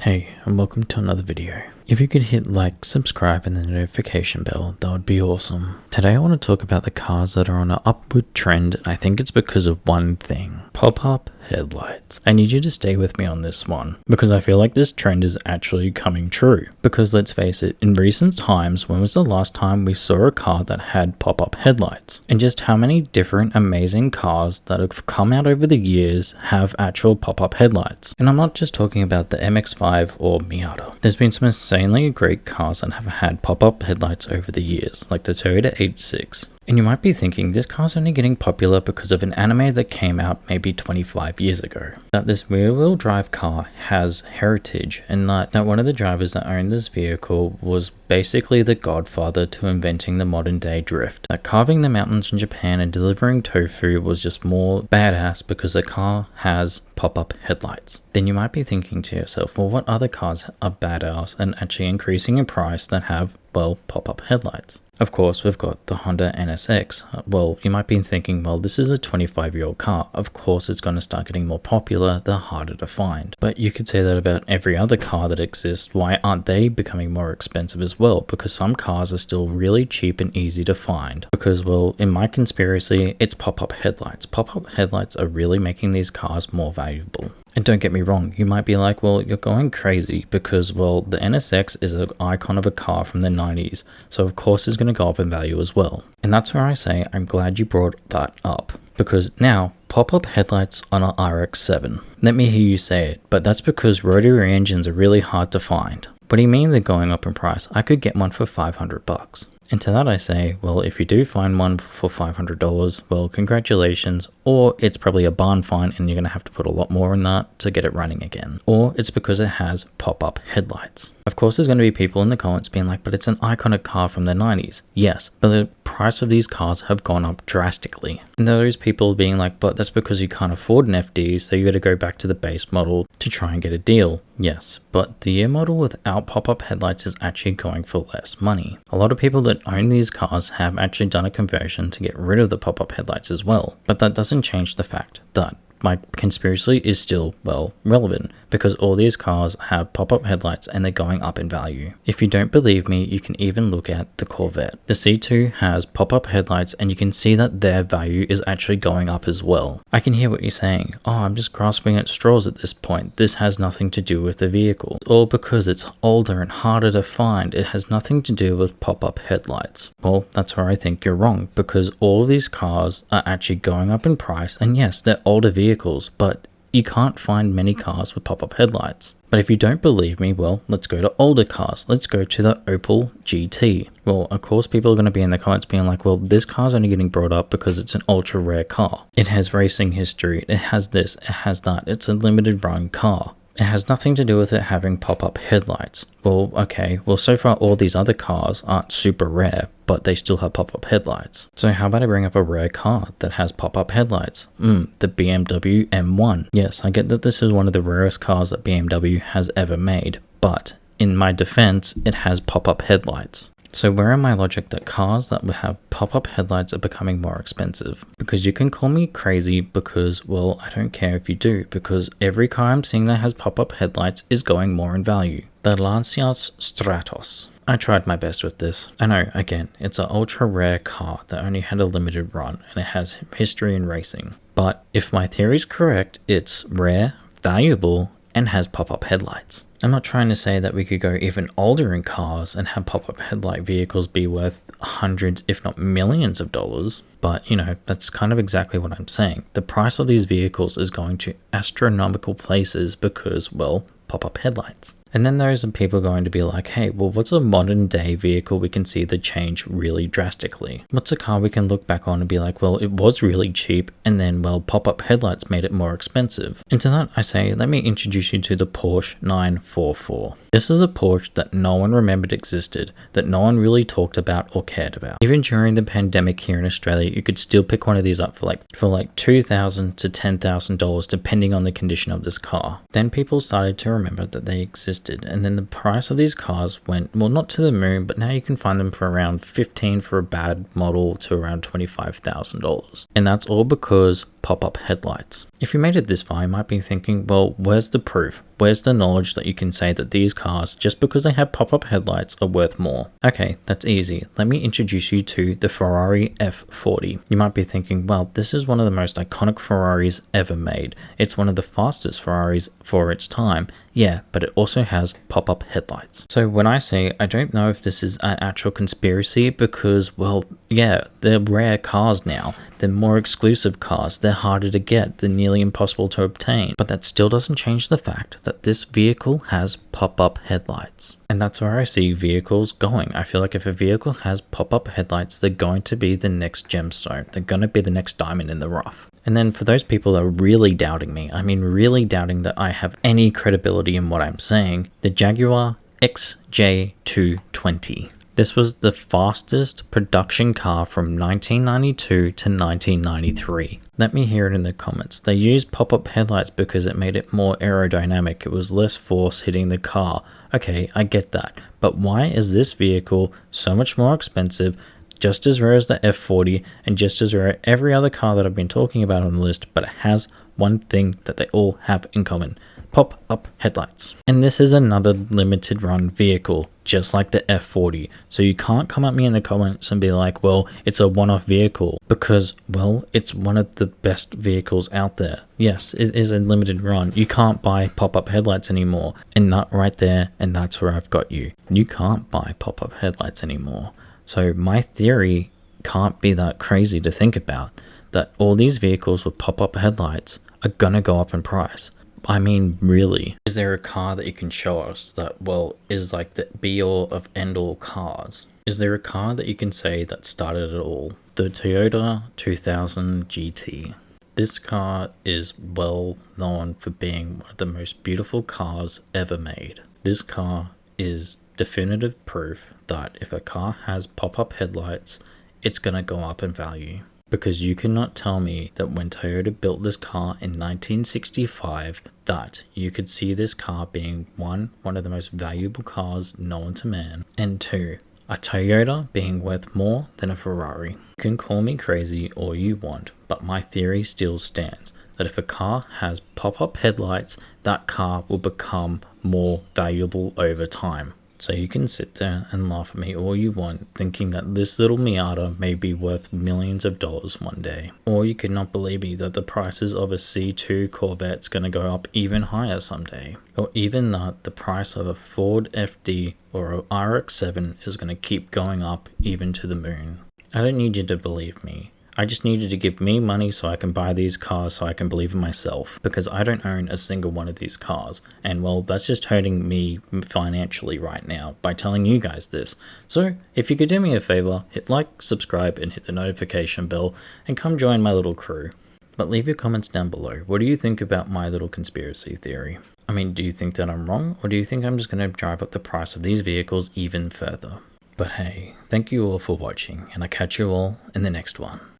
Hey, and welcome to another video. If you could hit like, subscribe, and the notification bell, that would be awesome. Today I want to talk about the cars that are on an upward trend, and I think it's because of one thing: pop-up headlights. I need you to stay with me on this one, because I feel like this trend is actually coming true. Because let's face it, in recent times, when was the last time we saw a car that had pop-up headlights? And just how many different amazing cars that have come out over the years have actual pop-up headlights? And I'm not just talking about the MX-5 or Miata. There's been some insanely great cars that have had pop-up headlights over the years, like the Toyota H6. And you might be thinking, this car's only getting popular because of an anime that came out maybe 25 years ago. That this rear-wheel drive car has heritage, and that one of the drivers that owned this vehicle was basically the godfather to inventing the modern day drift. That carving the mountains in Japan and delivering tofu was just more badass because the car has pop-up headlights. Then you might be thinking to yourself, well, what other cars are badass and actually increasing in price that have, well, pop-up headlights? Of course, we've got the Honda NSX. Well, you might be thinking, well, this is a 25-year-old car. Of course, it's going to start getting more popular, the harder to find. But you could say that about every other car that exists. Why aren't they becoming more expensive as well? Because some cars are still really cheap and easy to find. Because, well, in my conspiracy, it's pop-up headlights. Pop-up headlights are really making these cars more valuable. And don't get me wrong, you might be like, well, you're going crazy because, well, the NSX is an icon of a car from the 90s, so of course it's going to go up in value as well. And that's where I say I'm glad you brought that up, because now, pop-up headlights on an RX-7. Let me hear you say it, but that's because rotary engines are really hard to find. What do you mean they're going up in price? I could get one for $500. And to that I say, well, if you do find one for $500, well, congratulations, or it's probably a barn find and you're going to have to put a lot more in that to get it running again. Or it's because it has pop-up headlights. Of course, there's going to be people in the comments being like, but it's an iconic car from the 90s. Yes, but the price of these cars have gone up drastically. And those people being like, but that's because you can't afford an FD, so you got to go back to the base model to try and get a deal. Yes, but the year model without pop-up headlights is actually going for less money. A lot of people that own these cars have actually done a conversion to get rid of the pop-up headlights as well. But that doesn't change the fact that my conspiracy is still, well, relevant, because all these cars have pop-up headlights and they're going up in value. If you don't believe me, you can even look at the Corvette. The C2 has pop-up headlights and you can see that their value is actually going up as well. I can hear what you're saying. Oh, I'm just grasping at straws at this point. This has nothing to do with the vehicle. It's all because it's older and harder to find. It has nothing to do with pop-up headlights. Well, that's where I think you're wrong, because all of these cars are actually going up in price, and yes, they're older vehicles, but you can't find many cars with pop-up headlights. But if you don't believe me, well, let's go to older cars. Let's go to the Opel GT. Well, of course, people are going to be in the comments being like, well, this car's only getting brought up because it's an ultra rare car. It has racing history. It has this, it has that. It's a limited run car. It has nothing to do with it having pop-up headlights. Well, okay, well, so far all these other cars aren't super rare, but they still have pop-up headlights. So how about I bring up a rare car that has pop-up headlights? The BMW M1. Yes, I get that this is one of the rarest cars that BMW has ever made, but in my defense, it has pop-up headlights. So where in my logic that cars that have pop-up headlights are becoming more expensive? Because you can call me crazy because, well, I don't care if you do, because every car I'm seeing that has pop-up headlights is going more in value. The Lancia Stratos. I tried my best with this. I know, again, it's an ultra rare car that only had a limited run and it has history in racing. But if my theory is correct, it's rare, valuable, and has pop-up headlights. I'm not trying to say that we could go even older in cars and have pop-up headlight vehicles be worth hundreds, if not millions of dollars, but you know, that's kind of exactly what I'm saying. The price of these vehicles is going to astronomical places because, well, pop-up headlights. And then there's some people going to be like, hey, well, what's a modern day vehicle we can see the change really drastically? What's a car we can look back on and be like, well, it was really cheap and then, well, pop-up headlights made it more expensive? And to that I say, let me introduce you to the Porsche 944. This is a Porsche that no one remembered existed, that no one really talked about or cared about. Even during the pandemic here in Australia, you could still pick one of these up for like $2,000 to $10,000 depending on the condition of this car. Then people started to remember that they existed, and then the price of these cars went, well, not to the moon, but now you can find them for around $15,000 for a bad model to around $25,000. And that's all because pop-up headlights. If you made it this far, you might be thinking, well, where's the proof? Where's the knowledge that you can say that these cars, just because they have pop-up headlights, are worth more? Okay, that's easy. Let me introduce you to the Ferrari F40. You might be thinking, well, this is one of the most iconic Ferraris ever made. It's one of the fastest Ferraris for its time. Yeah, but it also has pop-up headlights. So when I say I don't know if this is an actual conspiracy because, well, yeah, they're rare cars now. They're more exclusive cars. They're harder to get. They're nearly impossible to obtain. But that still doesn't change the fact that this vehicle has pop-up headlights. And that's where I see vehicles going. I feel like if a vehicle has pop-up headlights, they're going to be the next gemstone. They're going to be the next diamond in the rough. And then for those people that are really doubting me, I mean really doubting that I have any credibility in what I'm saying, the Jaguar XJ220. This was the fastest production car from 1992 to 1993. Let me hear it in the comments. They used pop-up headlights because it made it more aerodynamic. It was less force hitting the car. Okay, I get that. But why is this vehicle so much more expensive, just as rare as the F40, and just as rare as every other car that I've been talking about on the list, but it has one thing that they all have in common: pop-up headlights. And this is another limited run vehicle, just like the F40. So you can't come at me in the comments and be like, well, it's a one-off vehicle, because, well, it's one of the best vehicles out there. Yes, it is a limited run. You can't buy pop-up headlights anymore. And that right there, and that's where I've got you. You can't buy pop-up headlights anymore. So my theory can't be that crazy to think about, that all these vehicles with pop-up headlights are gonna go up in price. I mean, really, is there a car that you can show us that, well, is like the be-all of end-all cars? Is there a car that you can say that started it all? The Toyota 2000 GT. This car is well known for being one of the most beautiful cars ever made. This car is definitive proof that if a car has pop-up headlights, it's gonna go up in value. Because you cannot tell me that when Toyota built this car in 1965 that you could see this car being one of the most valuable cars known to man, and two, a Toyota being worth more than a Ferrari. You can call me crazy all you want, but my theory still stands that if a car has pop-up headlights, that car will become more valuable over time. So you can sit there and laugh at me all you want, thinking that this little Miata may be worth millions of dollars one day. Or you could not believe me that the prices of a C2 Corvette's going to go up even higher someday. Or even that the price of a Ford FD or a RX-7 is going to keep going up even to the moon. I don't need you to believe me. I just need you to give me money so I can buy these cars so I can believe in myself, because I don't own a single one of these cars, and well, that's just hurting me financially right now by telling you guys this. So if you could do me a favor, hit like, subscribe, and hit the notification bell, and come join my little crew. But leave your comments down below. What do you think about my little conspiracy theory? I mean, do you think that I'm wrong, or do you think I'm just going to drive up the price of these vehicles even further? But hey, thank you all for watching, and I'll catch you all in the next one.